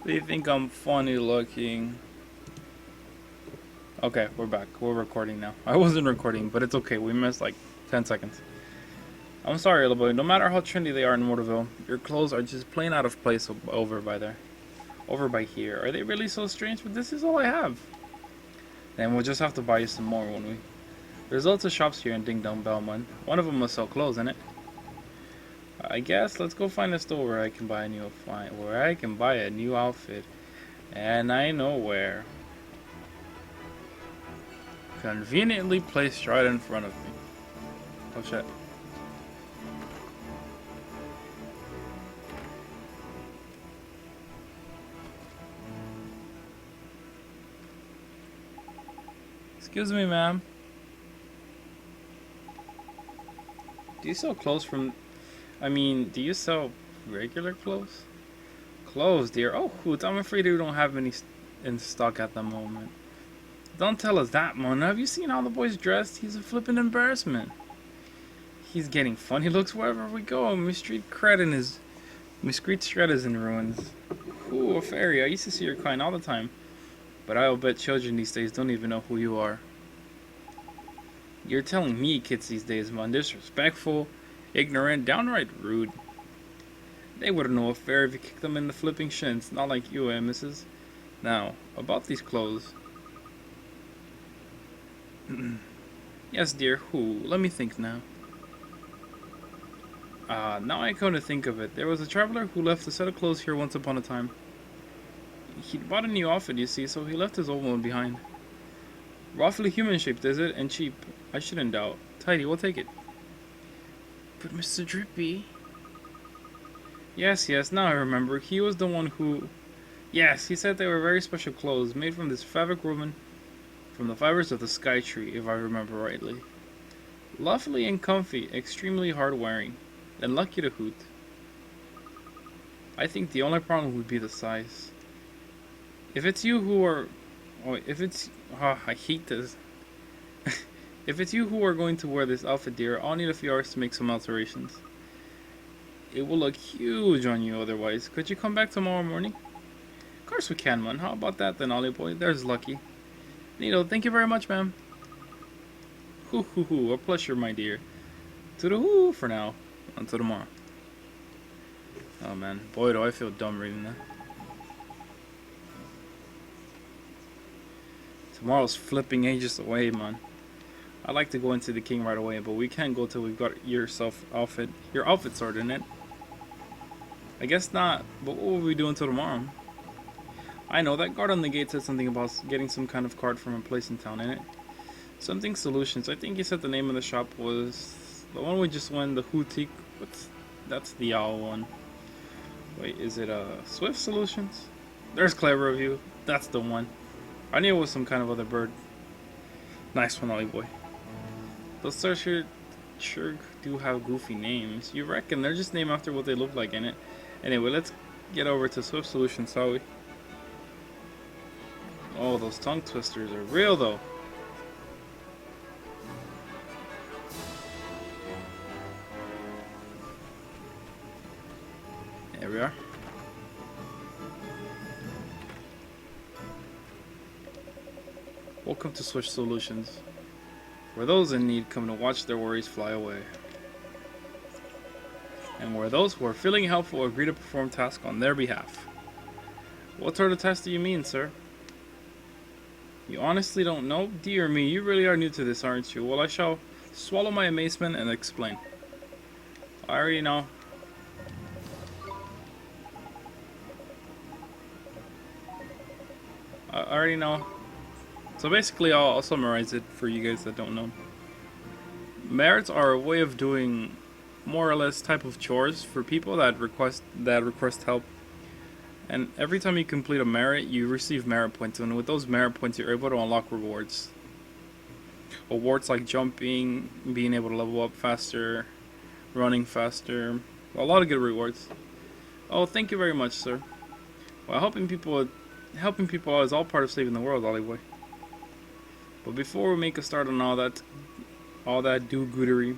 They think I'm funny looking. Okay, we're back. We're recording now. I wasn't recording, but it's okay. We missed like 10 seconds. I'm sorry, little boy. No matter how trendy they are in Waterville, your clothes are just plain out of place over by there. Over by here. Are they really so strange? But this is all I have. Then we'll just have to buy you some more, won't we? There's lots of shops here in Ding Dong Belmont. One of them must sell clothes, innit? I guess let's go find a store where I can buy a new outfit. And I know where. Conveniently placed right in front of me. Oh shit. Excuse me, ma'am. Do you sell clothes from... do you sell regular clothes? Clothes, dear. Oh, hoots. I'm afraid we don't have any in stock at the moment. Don't tell us that, Mona. Have you seen how the boy's dressed? He's a flippin' embarrassment. He's getting funny looks wherever we go. My street cred is in ruins. Ooh, a fairy. I used to see your kind all the time. But I'll bet children these days don't even know who you are. You're telling me kids these days, man. Disrespectful, ignorant, downright rude. They wouldn't know a fairy if you kicked them in the flipping shins. Not like you, missus? Now, about these clothes. Yes, dear, who? Let me think now. Now I come to think of it. There was a traveler who left a set of clothes here once upon a time. He'd bought a new outfit, you see, so he left his old one behind. Roughly human-shaped, is it? And cheap. I shouldn't doubt. Tidy, we'll take it. But Mr. Drippy... Yes, now I remember. He was the one who... Yes, he said they were very special clothes, made from this fabric woven from the fibers of the sky tree, if I remember rightly. Lovely and comfy, extremely hard wearing, and lucky to hoot. I think the only problem would be the size. If it's you who are... Oh, if it's... Oh, I hate this. If it's you who are going to wear this outfit, dear, I'll need a few hours to make some alterations. It will look huge on you otherwise. Could you come back tomorrow morning? Of course we can, man. How about that then, Ollie boy? There's lucky. Neato, thank you very much, ma'am. Hoo hoo hoo, a pleasure, my dear. To the hoo for now. Until tomorrow. Oh man, boy do I feel dumb reading that. Tomorrow's flipping ages away, man. I'd like to go into the king right away, but we can't go till we've got your outfit sorted in it. I guess not, but what will we do until tomorrow? I know, that guard on the gate said something about getting some kind of card from a place in town, innit? Something Solutions. I think he said the name of the shop was... The one we just went, the Houtique. That's the owl one. Wait, is it Swift Solutions? There's Clever of You. That's the one. I knew it was some kind of other bird. Nice one, Ollie boy. Those stars here sure do have goofy names. You reckon? They're just named after what they look like, innit? Anyway, let's get over to Swift Solutions, shall we? Oh, those tongue twisters are real, though. There we are. Welcome to Switch Solutions, where those in need come to watch their worries fly away, and where those who are feeling helpful agree to perform tasks on their behalf. What sort of task do you mean, sir? You honestly don't know? Dear me, you really are new to this, aren't you? Well, I shall swallow my amazement and explain. I already know. So basically, I'll summarize it for you guys that don't know. Merits are a way of doing more or less type of chores for people that request help. And every time you complete a merit, you receive merit points, and with those merit points, you're able to unlock rewards. Awards like jumping, being able to level up faster, running faster, a lot of good rewards. Oh, thank you very much, sir. Well, helping people out is all part of saving the world, Ollie. But before we make a start on all that do-goodery,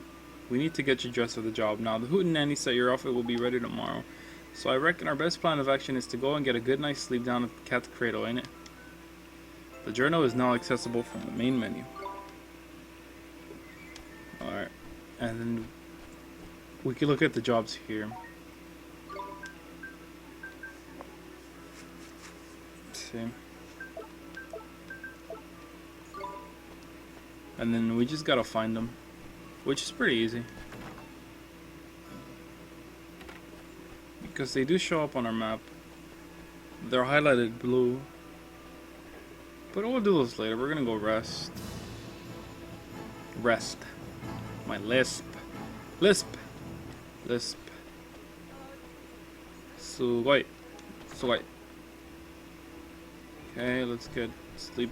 we need to get you dressed for the job. Now, the hootenanny said your outfit will be ready tomorrow. So I reckon our best plan of action is to go and get a good night's sleep down at the cat's cradle, ain't it? The journal is now accessible from the main menu. Alright. And then we can look at the jobs here. Let's see. And then we just gotta find them, which is pretty easy. Because they do show up on our map. They're highlighted blue. But we'll do those later. We're gonna go rest. Rest. My lisp. Lisp. Lisp. Sugoi. Sugoi. Okay, let's get sleep.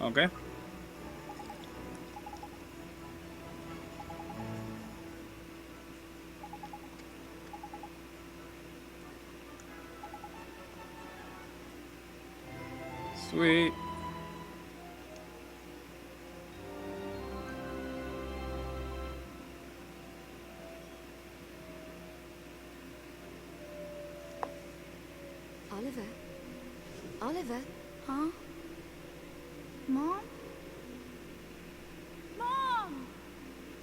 Okay. Sweet. Oliver? Oliver? Huh? Mom? Mom!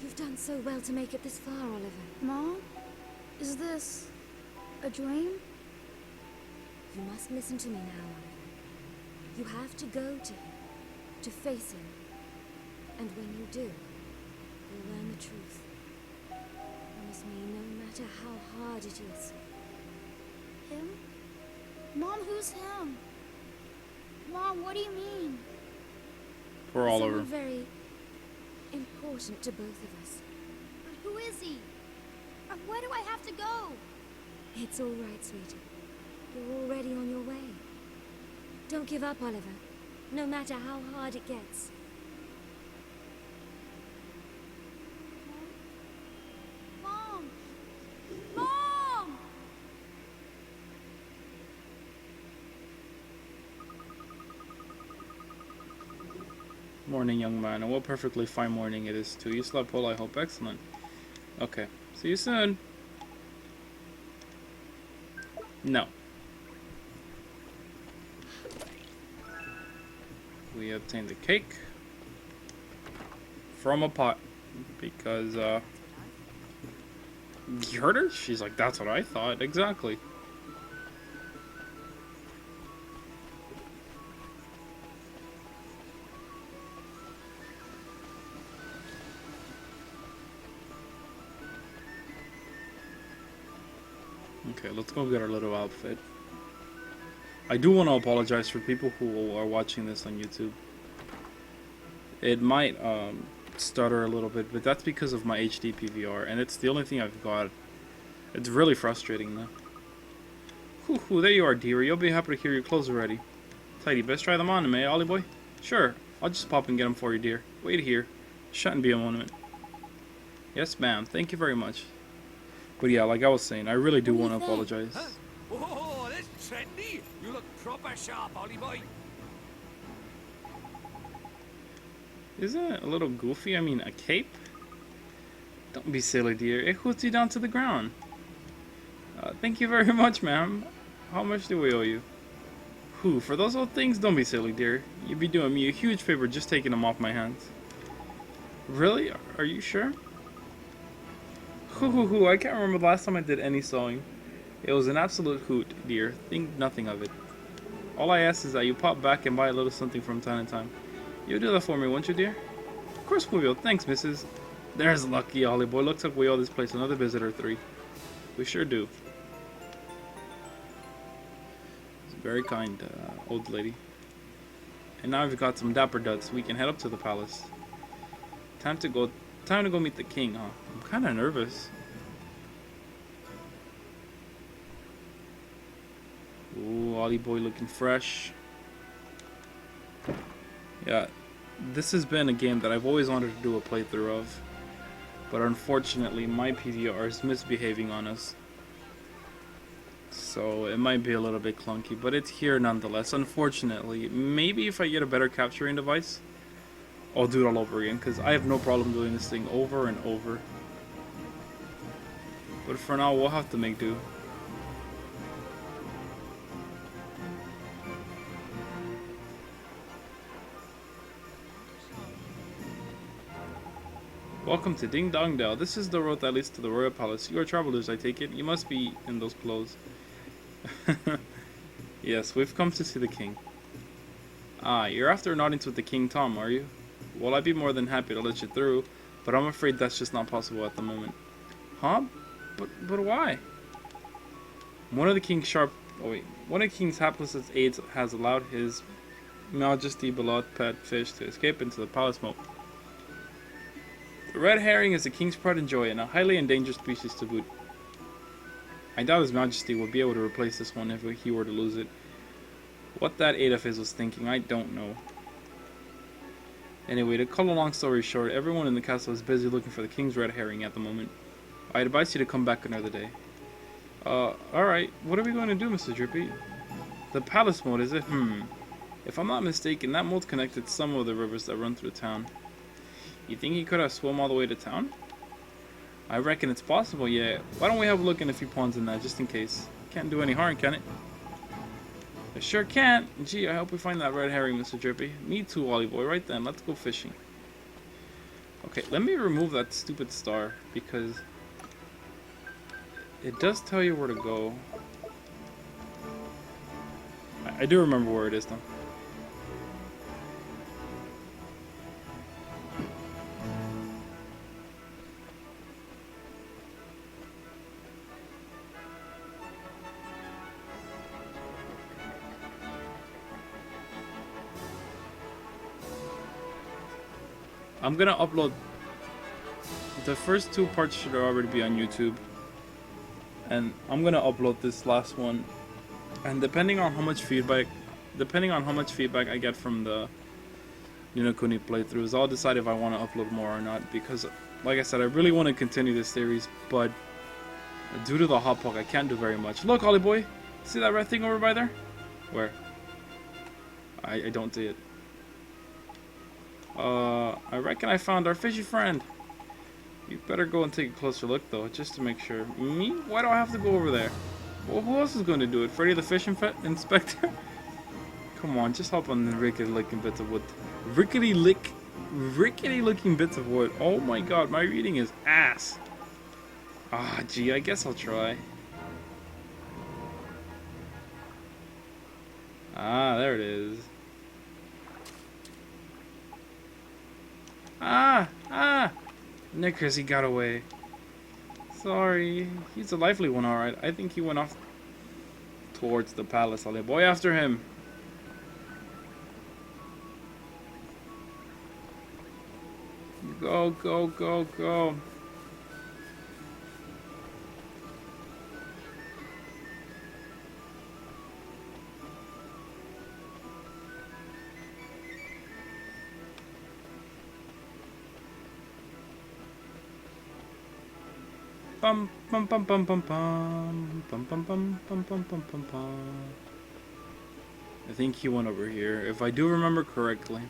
You've done so well to make it this far, Oliver. Mom? Is this a dream? You must listen to me now, Oliver. You have to go to him, to face him. And when you do, you'll learn the truth. Promise me, no matter how hard it is. Him? Mom, who's him? Mom, what do you mean? We're all Someone over. very important to both of us. But who is he? Where do I have to go? It's all right, sweetie. You're already on your way. Don't give up, Oliver. No matter how hard it gets. Mom! Mom! Morning, young man. And what perfectly fine morning it is, too. You slept well, I hope. Excellent. Okay. See you soon. No. We obtained the cake from a pot because, you heard her? She's like, that's what I thought. Exactly. Okay, let's go get our little outfit. I do want to apologize for people who are watching this on YouTube. It might stutter a little bit, but that's because of my HD PVR, and it's the only thing I've got. It's really frustrating though. Whew, there you are, dearie. You'll be happy to hear your clothes are ready. Tidy, best try them on, eh, Ollie boy? Sure, I'll just pop and get them for you, dear. Wait here. Shouldn't be a moment. Yes, ma'am. Thank you very much. But yeah, like I was saying, I really do want to apologize. Huh? Oh, that's trendy. You look proper sharp, Ollie boy. Isn't it a little goofy? I mean, a cape? Don't be silly, dear. It hoots you down to the ground. Thank you very much, ma'am. How much do we owe you? Who? For those old things? Don't be silly, dear. You'd be doing me a huge favor just taking them off my hands. Really? Are you sure? Hoo, I can't remember the last time I did any sewing. It was an absolute hoot, dear. Think nothing of it. All I ask is that you pop back and buy a little something from time to time. You'll do that for me, won't you, dear? Of course we will. Thanks, missus. There's lucky, Ollie boy. Looks like we owe this place another visit or three. We sure do. It's very kind, old lady. And now we've got some dapper duds. We can head up to the palace. Time to go meet the king, huh? I'm kind of nervous. Ooh, Ollie boy looking fresh. Yeah, this has been a game that I've always wanted to do a playthrough of. But unfortunately, my PVR is misbehaving on us. So it might be a little bit clunky, but it's here nonetheless. Unfortunately, maybe if I get a better capturing device, I'll do it all over again, because I have no problem doing this thing over and over. But for now, we'll have to make do. Welcome to Ding Dong Dell. This is the road that leads to the royal palace. You are travelers, I take it. You must be in those clothes. Yes, we've come to see the king. Ah, you're after an audience with the King Tom, are you? Well, I'd be more than happy to let you through, but I'm afraid that's just not possible at the moment. Huh? But why? One of the king's one of the king's hapless aides has allowed his majesty beloved pet fish to escape into the palace moat. The red herring is the king's pride and joy, and a highly endangered species to boot. I doubt his majesty would be able to replace this one if he were to lose it. What that aide of his was thinking, I don't know. Anyway, to cut a long story short, everyone in the castle is busy looking for the king's red herring at the moment. I advise you to come back another day. Alright, what are we going to do, Mr. Drippy? The palace moat, is it? If I'm not mistaken, that moat's connected to some of the rivers that run through town. You think he could have swum all the way to town? I reckon it's possible, yeah. Why don't we have a look in a few ponds in that, just in case? Can't do any harm, can it? I sure can't. Gee, I hope we find that red herring, Mr. Drippy. Me too, Wally boy. Right then, let's go fishing. Okay, let me remove that stupid star, because it does tell you where to go. I do remember where it is, though. I'm gonna upload the first two parts should already be on YouTube, and I'm gonna upload this last one. And depending on how much feedback I get from the Kuni playthroughs, I'll decide if I want to upload more or not. Because, like I said, I really want to continue this series, but due to the hot poke, I can't do very much. Look, Ollie boy, see that red thing over by there? Where? I don't see it. I reckon I found our fishy friend. You better go and take a closer look, though, just to make sure. Me? Why do I have to go over there? Well, who else is going to do it? Freddy the Fish Inspector? Come on, just hop on the rickety-looking bits of wood. Rickety-looking bits of wood. Oh my god, my reading is ass. Ah, gee, I guess I'll try. Ah, there it is. Knickers, he got away. Sorry. He's a lively one, alright. I think he went off towards the palace. I'll boy after him. Go, go, go, go. Bum bum bum bum bum bum bum bum bum bum bum bum bum bum. I think he went over here, if I do remember correctly.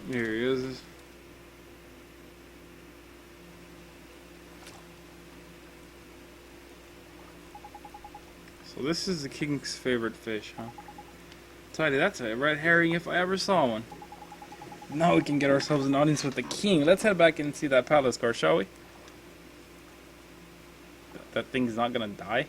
Here he is. So this is the king's favorite fish, huh? Tell you, that's a red herring if I ever saw one. Now we can get ourselves an audience with the king. Let's head back and see that palace car, shall we? That thing's not gonna die.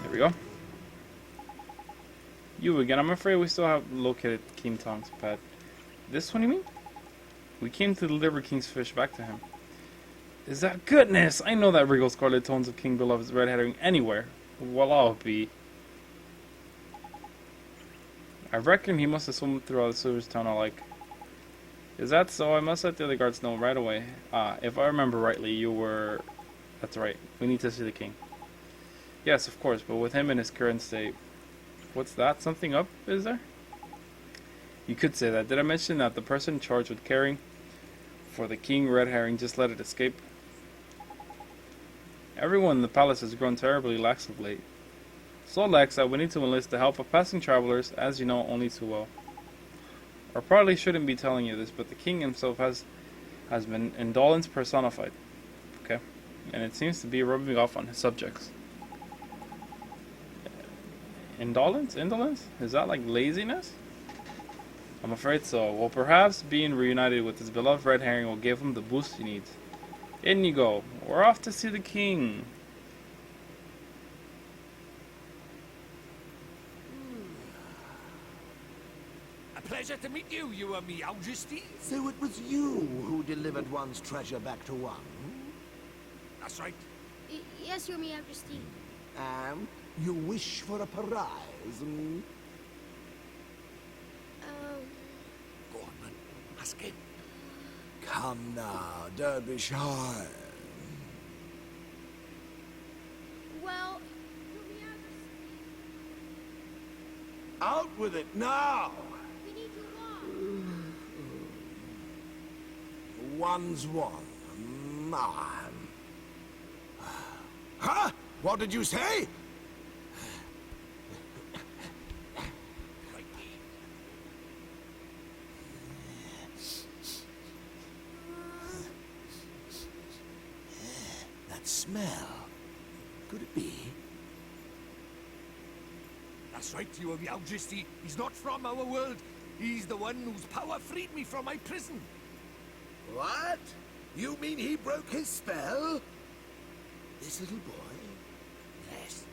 There we go. You again. I'm afraid we still have located King Tong's pet. This one, you mean? We came to deliver King's fish back to him. Is that goodness? I know that regal scarlet tones of King Beloved's red herring anywhere. Well, I'll be. I reckon he must have swum throughout the sewers tunnel like. Is that so? I must let the other guards know right away. Ah, if I remember rightly, you were... That's right. We need to see the king. Yes, of course, but with him in his current state... What's that? Something up, is there? You could say that. Did I mention that the person charged with caring for the king red herring just let it escape? Everyone in the palace has grown terribly lax of late. So lax that we need to enlist the help of passing travelers, as you know only too well. I probably shouldn't be telling you this, but the king himself has been indolence personified. Okay? And it seems to be rubbing off on his subjects. Indolence? Indolence? Is that like laziness? I'm afraid so. Well, perhaps being reunited with his beloved red herring will give him the boost he needs. In you go. We're off to see the king. A pleasure to meet you, Your Majesty. So it was you who delivered one's treasure back to one? That's right. Yes, Your Majesty. And you wish for a prize? Hmm? Go on, man. Ask him. Come now, don't be shy. Well, Your Majesty, Out with it now! we need your wand. One's one. Man. Huh? What did you say? That smell. Could it be? That's right, Your Majesty. He's not from our world. He's the one whose power freed me from my prison. What? You mean he broke his spell? This little boy? Yes.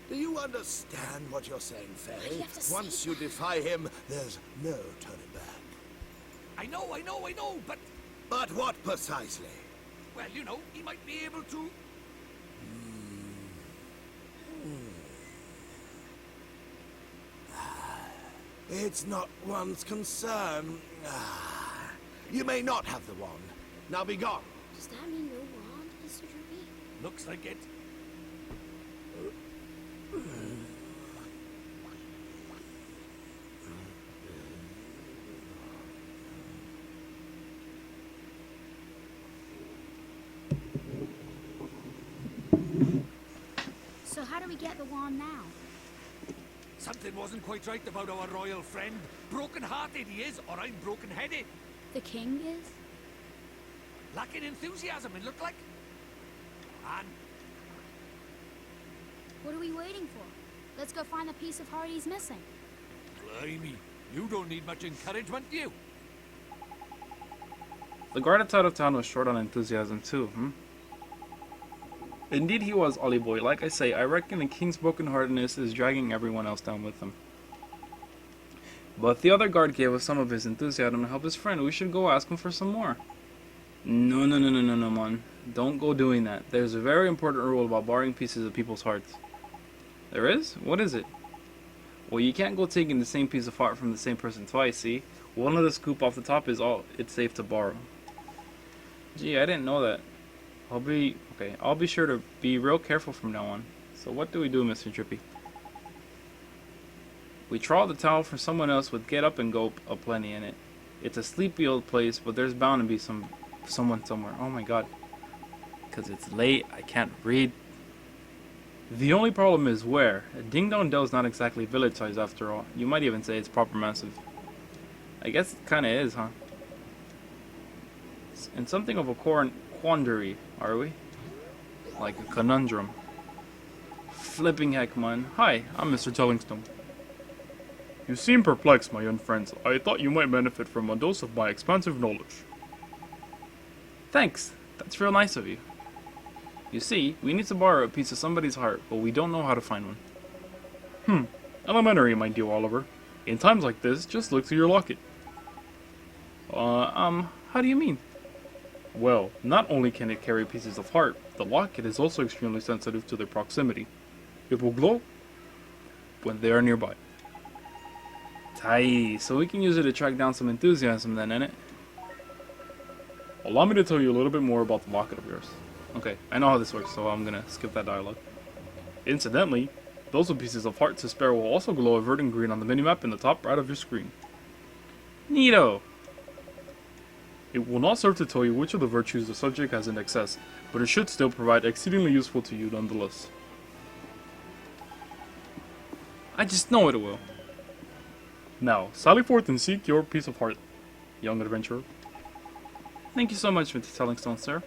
Do you understand what you're saying, Why do Faye? you have to say Once you defy him, there's no turning back. I know, but... But what precisely? Well, you know, he might be able to... It's not one's concern. You may not have the wand. Now be gone. Does that mean no wand, Mr. Droopy? Looks like it. So how do we get the wand now? Something wasn't quite right about our royal friend. Broken-hearted he is, or I'm broken-headed. The king is? Lacking enthusiasm, it looked like. And What are we waiting for? Let's go find the piece of heart he's missing. blimey, you don't need much encouragement, do you? The guard outside of town was short on enthusiasm too, Indeed he was, Ollie boy. Like I say, I reckon the king's brokenheartedness is dragging everyone else down with him. But the other guard gave us some of his enthusiasm to help his friend. We should go ask him for some more. No, man. Don't go doing that. There's a very important rule about borrowing pieces of people's hearts. There is? What is it? Well, you can't go taking the same piece of heart from the same person twice, see? One of the scoop off the top is all it's safe to borrow. Gee, I didn't know that. I'll be sure to be real careful from now on. So what do we do, Mr. Drippy? We trawl the towel for someone else with get up and go aplenty in it. It's a sleepy old place, but there's bound to be someone somewhere. Oh my god. Because it's late, I can't read. The only problem is where. Ding Dong Dell's not exactly village size after all. You might even say it's proper massive. I guess it kinda is, huh? In something of a quandary, are we? Like a conundrum. Flipping heck, man. Hi, I'm Mr. Tellingstone. You seem perplexed, my young friends. I thought you might benefit from a dose of my expansive knowledge. Thanks. That's real nice of you. You see, we need to borrow a piece of somebody's heart, but we don't know how to find one. Elementary, my dear Oliver. In times like this, just look through your locket. How do you mean? Well, not only can it carry pieces of heart, the locket is also extremely sensitive to their proximity. It will glow when they are nearby. Tai, so we can use it to track down some enthusiasm then, innit? Allow me to tell you a little bit more about the locket of yours. Okay, I know how this works, so I'm gonna skip that dialogue. Incidentally, those with pieces of heart to spare will also glow a verdant green on the minimap in the top right of your screen. Neato! It will not serve to tell you which of the virtues the subject has in excess, but it should still provide exceedingly useful to you nonetheless. I just know it will. Now, sally forth and seek your piece of heart, young adventurer. Thank you so much, Mr. Tellingstone, sir.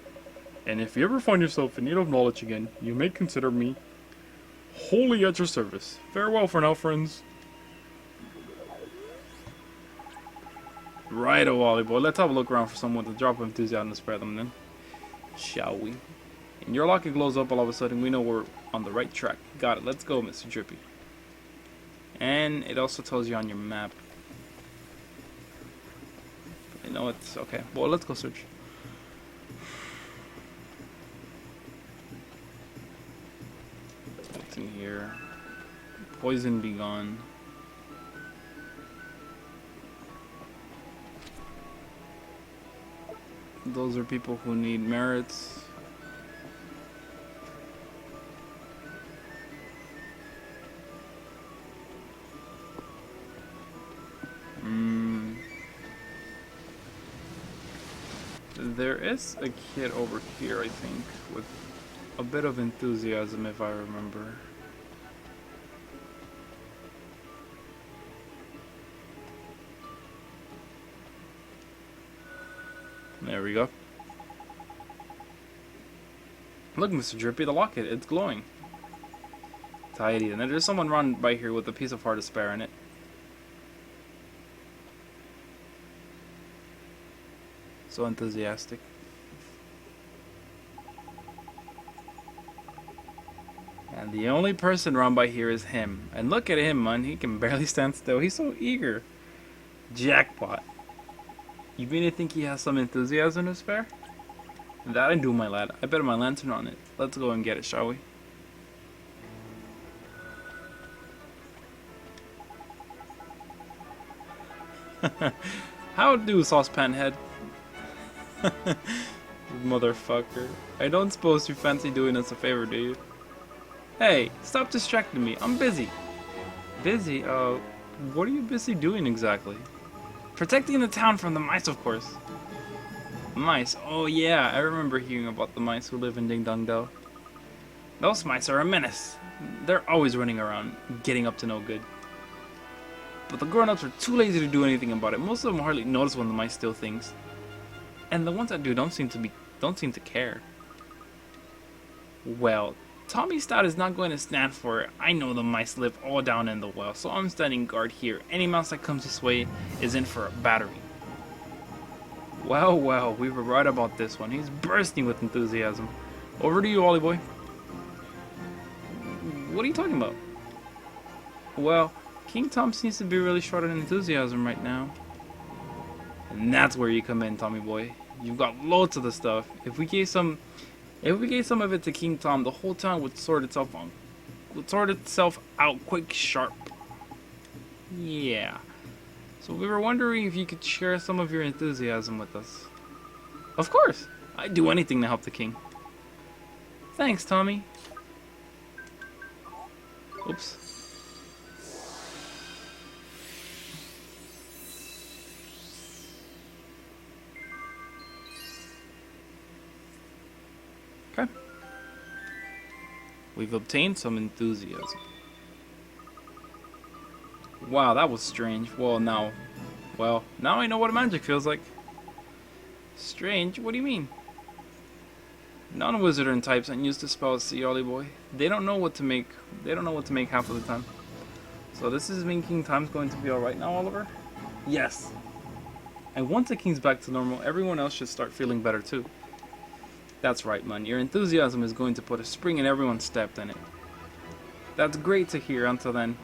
And if you ever find yourself in need of knowledge again, you may consider me wholly at your service. Farewell for now, friends. Right, Wally boy. Let's have a look around for someone to drop enthusiasm and spare them then. Shall we? And your locket glows up all of a sudden. We know we're on the right track. Got it. Let's go, Mr. Drippy. And it also tells you on your map. I know it's okay. Well, let's go search. What's in here? Poison be gone. Those are people who need merits. There is a kid over here, I think, with a bit of enthusiasm, if I remember. There we go. Look, Mr. Drippy, the locket, it's glowing. Tidy. And then there's someone run by here with a piece of heart to spare in it. So enthusiastic. And the only person run by here is him. And look at him, man. He can barely stand still. He's so eager. Jackpot. You really think he has some enthusiasm to spare? That I do, my lad. I bet my lantern on it. Let's go and get it, shall we? How do, saucepan head? Motherfucker. I don't suppose you fancy doing us a favor, do you? Hey, stop distracting me. I'm busy. Busy? What are you busy doing exactly? Protecting the town from the mice, of course. Mice? Oh yeah, I remember hearing about the mice who live in Ding Dong Do. Those mice are a menace. They're always running around, getting up to no good. But the grown-ups are too lazy to do anything about it. Most of them hardly notice when the mice steal things. And the ones that do don't seem to care. Well, Tommy Stout is not going to stand for it. I know the mice live all down in the well, so I'm standing guard here. Any mouse that comes this way is in for a battery. Well, well, we were right about this one. He's bursting with enthusiasm. Over to you, Ollie boy. What are you talking about? Well, King Tom seems to be really short on enthusiasm right now. And that's where you come in, Tommy boy. You've got loads of the stuff. If we gave some of it to King Tom, the whole town would sort itself out quick sharp. Yeah. So we were wondering if you could share some of your enthusiasm with us. Of course. I'd do anything to help the king. Thanks, Tommy. Oops. Okay. We've obtained some enthusiasm. Wow, that was strange. Well, now I know what magic feels like. Strange? What do you mean? Non-wizarding types aren't used to spells, see, Ollie boy. They don't know what to make. They don't know what to make half of the time. So this is mean King Tom's going to be alright now, Oliver? Yes. And once the king's back to normal, everyone else should start feeling better too. That's right, man. Your enthusiasm is going to put a spring in everyone's step, in it. That's great to hear. Until then.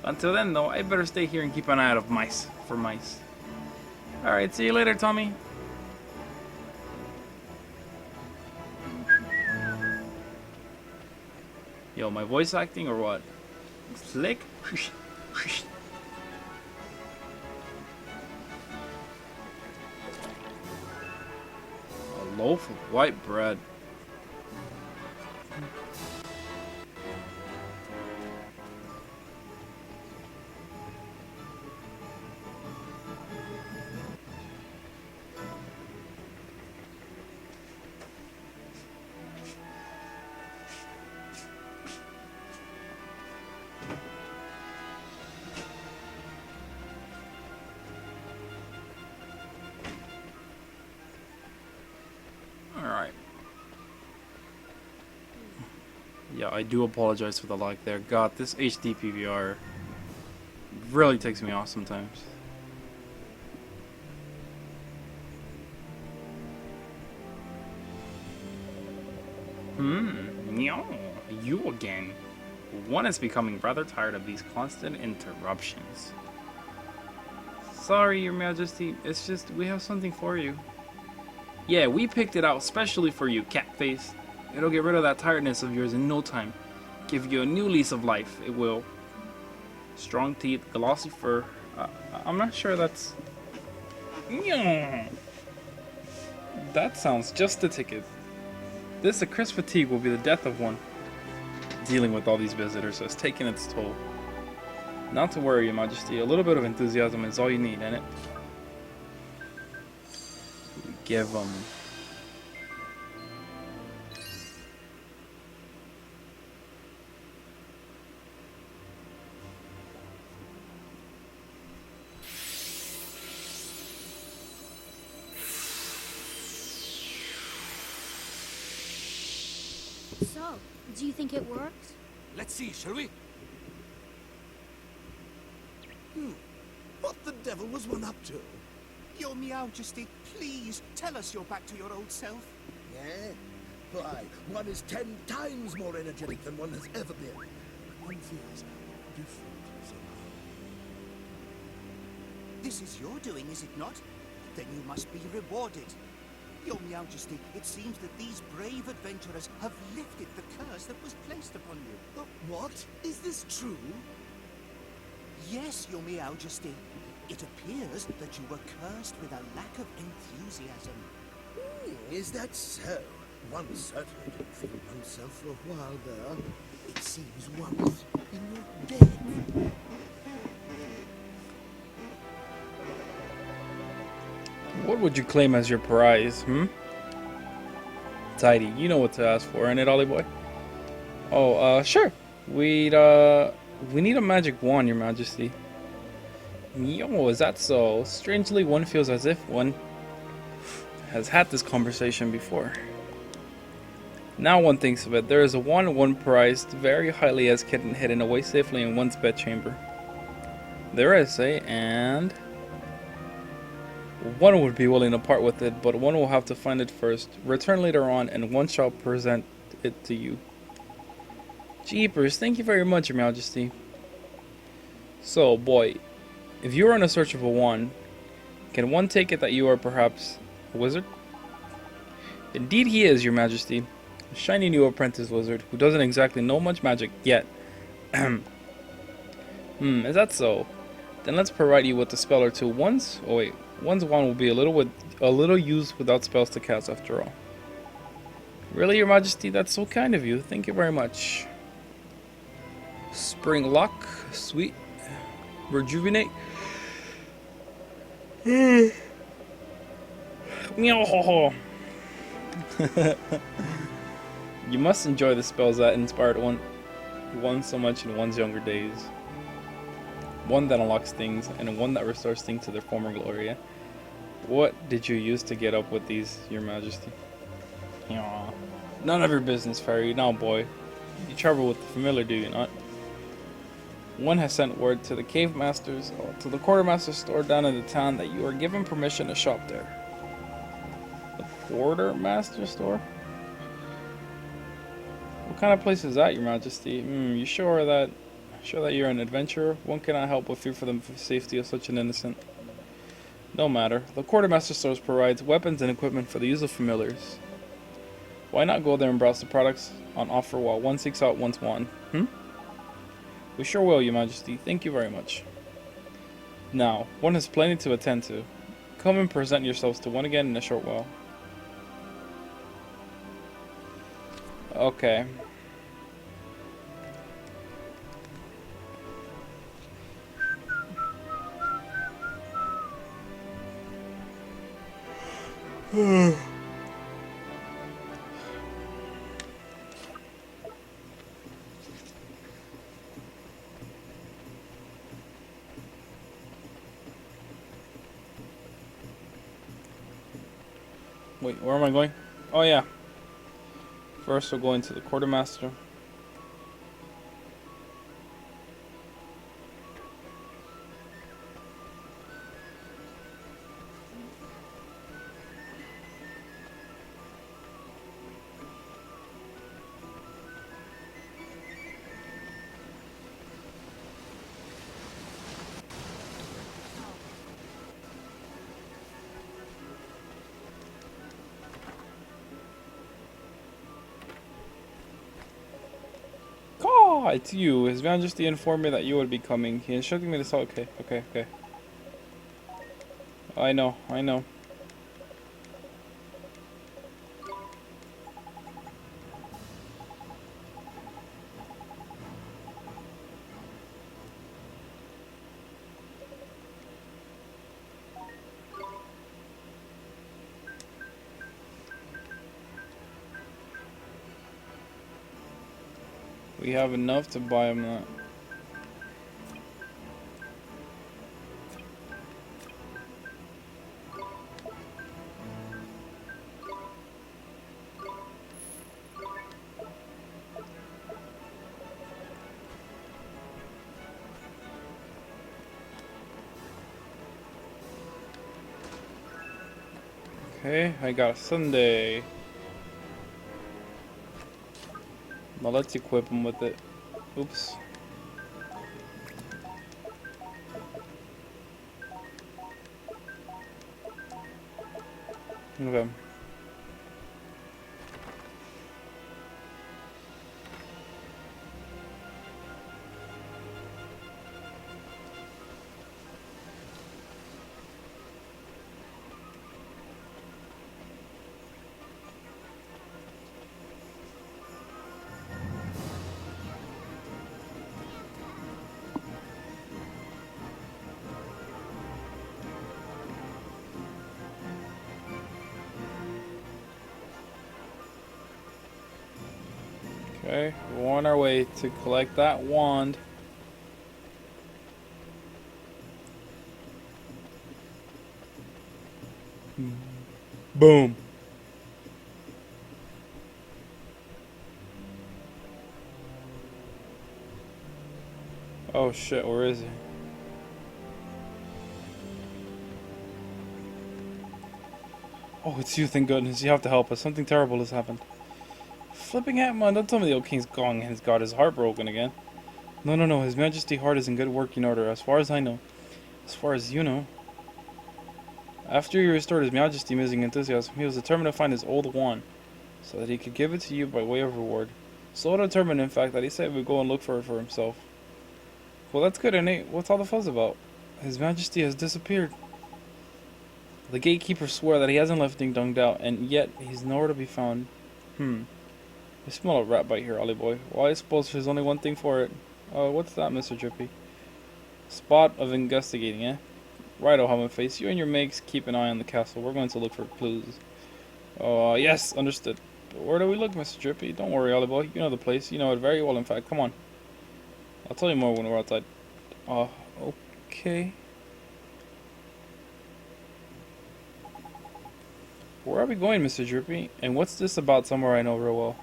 Until then, though, I better stay here and keep an eye out for mice. Alright, see you later, Tommy. Yo, my voice acting or what? Slick? A loaf of white bread. Alright. Yeah, I do apologize for the lag there. God, this HD PVR really takes me off sometimes. No, you again. One is becoming rather tired of these constant interruptions. Sorry, Your Majesty, it's just we have something for you. Yeah, we picked it out specially for you, Catface. It'll get rid of that tiredness of yours in no time. Give you a new lease of life, it will. Strong teeth, glossy fur. I'm not sure that's... That sounds just the ticket. This crisp fatigue will be the death of one. Dealing with all these visitors has taken its toll. Not to worry, Your Majesty. A little bit of enthusiasm is all you need, ain't it? Give them. So, do you think it worked? Let's see, shall we? What the devil was one up to? Your Majesty, please tell us you're back to your old self. Yeah? Why, one is 10 times more energetic than one has ever been. One feels different somehow. This is your doing, is it not? Then you must be rewarded. Your Majesty, it seems that these brave adventurers have lifted the curse that was placed upon you. What? Is this true? Yes, Your Majesty. It appears that you were cursed with a lack of enthusiasm. Is that so? One certainly didn't feel oneself for a while there. It seems one's in your dead. What would you claim as your prize, Tidy, you know what to ask for, ain't it, Ollie boy? Oh, sure. We need a magic wand, Your Majesty. Yo, is that so? Strangely, one feels as if one has had this conversation before. Now one thinks of it, there is a wand one prized very highly as hidden away safely in one's bedchamber. There is, and one would be willing to part with it, but one will have to find it first, return later on, and one shall present it to you. Jeepers, thank you very much, Your Majesty. So, boy, if you are in a search of a wand, can one take it that you are perhaps a wizard? Indeed he is, Your Majesty. A shiny new apprentice wizard who doesn't exactly know much magic yet. Is that so? Then let's provide you with a spell or two. One's wand will be a little used without spells to cast after all. Really, Your Majesty? That's so kind of you. Thank you very much. Spring lock, sweet, rejuvenate. Meow. You must enjoy the spells that inspired one so much in one's younger days. One that unlocks things, and one that restores things to their former glory. What did you use to get up with these, Your Majesty? Aww. None of your business, fairy. Now, boy, you travel with the familiar, do you not? One has sent word to the to the quartermaster's store down in the town that you are given permission to shop there. The quartermaster store? What kind of place is that, Your Majesty? You sure that you're an adventurer? One cannot help but fear for the safety of such an innocent. No matter. The quartermaster stores provides weapons and equipment for the use of familiars. Why not go there and browse the products on offer while one seeks out one's wand. We sure will, Your Majesty. Thank you very much. Now, one has plenty to attend to. Come and present yourselves to one again in a short while. Okay. Wait, where am I going? Oh yeah. First we're going to the quartermaster. Ah, it's you. His Majesty informed me that you would be coming. He instructed me to say, okay. I know. We have enough to buy him that. Okay, I got a Sunday. Now let's equip him with it. Oops. Okay. Okay, we're on our way to collect that wand. Boom. Oh shit, where is he? Oh, it's you, thank goodness. You have to help us. Something terrible has happened. Flipping hat, man. Don't tell me the old king's gone and has got his heart broken again. No. His Majesty's heart is in good working order, as far as I know. As far as you know. After he restored his Majesty missing enthusiasm, he was determined to find his old wand, so that he could give it to you by way of reward. So determined, in fact, that he said he would go and look for it for himself. Well, that's good, innit? What's all the fuss about? His Majesty has disappeared. The gatekeeper swore that he hasn't left Ding Dong Dao, and yet he's nowhere to be found. I smell a rat bite here, Ollie boy. Well, I suppose there's only one thing for it. What's that, Mr. Drippy? Spot of investigating, eh? Righto, Helmet Face. You and your mates keep an eye on the castle. We're going to look for clues. Yes, understood. But where do we look, Mr. Drippy? Don't worry, Ollie boy. You know the place. You know it very well, in fact. Come on. I'll tell you more when we're outside. Okay. Where are we going, Mr. Drippy? And what's this about somewhere I know real well?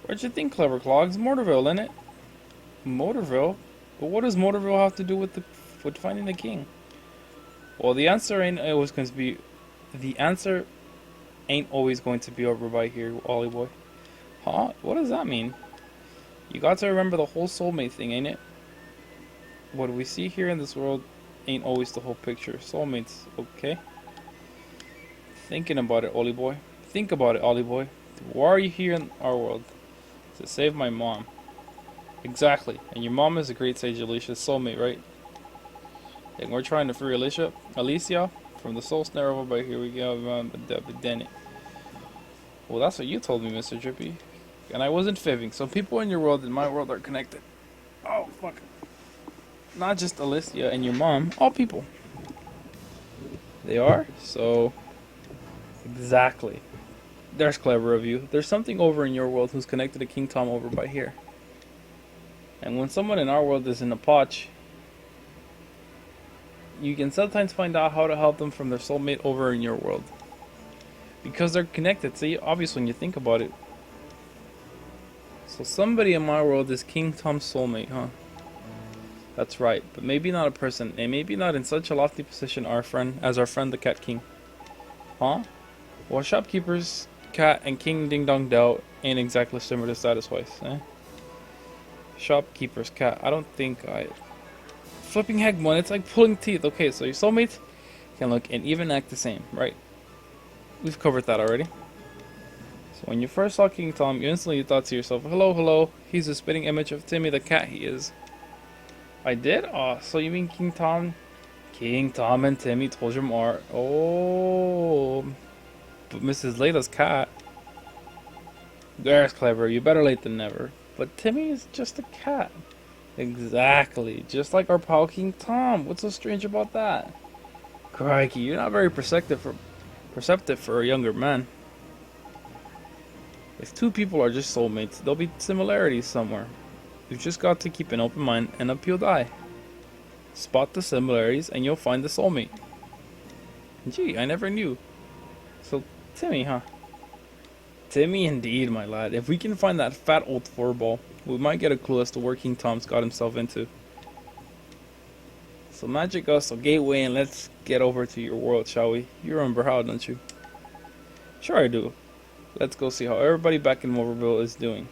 Where'd you think, Clever Clogs? Motorville, innit? Motorville? But what does Motorville have to do with finding the king? Well, the answer ain't always going to be... The answer ain't always going to be over by here, Ollie boy. Huh? What does that mean? You got to remember the whole soulmate thing, ain't it? What we see here in this world ain't always the whole picture. Soulmates, okay? Thinking about it, Ollie boy. Think about it, Ollie boy. Why are you here in our world? To save my mom. Exactly. And your mom is a great sage, Alicia's soulmate, right? And we're trying to free Alicia from the soul snare over by here we go. Well, that's what you told me, Mr. Drippy. And I wasn't fibbing. Some people in your world and my world are connected. Oh, fuck. Not just Alicia and your mom. All people. They are? So... Exactly. There's clever of you. There's something over in your world who's connected to King Tom over by here. And when someone in our world is in a potch, you can sometimes find out how to help them from their soulmate over in your world. Because they're connected. See, obvious when you think about it. So somebody in my world is King Tom's soulmate, huh? That's right, but maybe not a person, and maybe not in such a lofty position as our friend the Cat King. Huh? Well, shopkeeper's cat and King Ding Dong Dell ain't exactly similar status-wise, eh? Shopkeeper's cat, I don't think I... Flipping heck, man, it's like pulling teeth. Okay, so your soulmates can look and even act the same, right? We've covered that already. So when you first saw King Tom, you instantly thought to yourself, hello, hello, he's a spitting image of Timmy the cat he is. I did? Oh, so you mean King Tom? King Tom and Timmy told you more. Oh, but Mrs. Layla's cat. There's clever, you better late than never. But Timmy is just a cat. Exactly, just like our pal King Tom. What's so strange about that? Crikey, you're not very perceptive for a younger man. If two people are just soulmates, there'll be similarities somewhere. You've just got to keep an open mind and a peeled eye. Spot the similarities and you'll find the soulmate. Gee, I never knew. So, Timmy, huh? Timmy indeed, my lad. If we can find that fat old furball, we might get a clue as to where King Tom's got himself into. So magic us a gateway and let's get over to your world, shall we? You remember how, don't you? Sure I do. Let's go see how everybody back in Moverville is doing.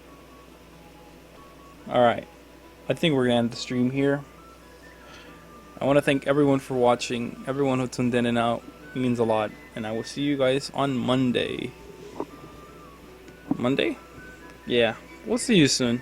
Alright. I think we're going to end the stream here. I want to thank everyone for watching. Everyone who tuned in and out. It means a lot. And I will see you guys on Monday. Monday? Yeah. We'll see you soon.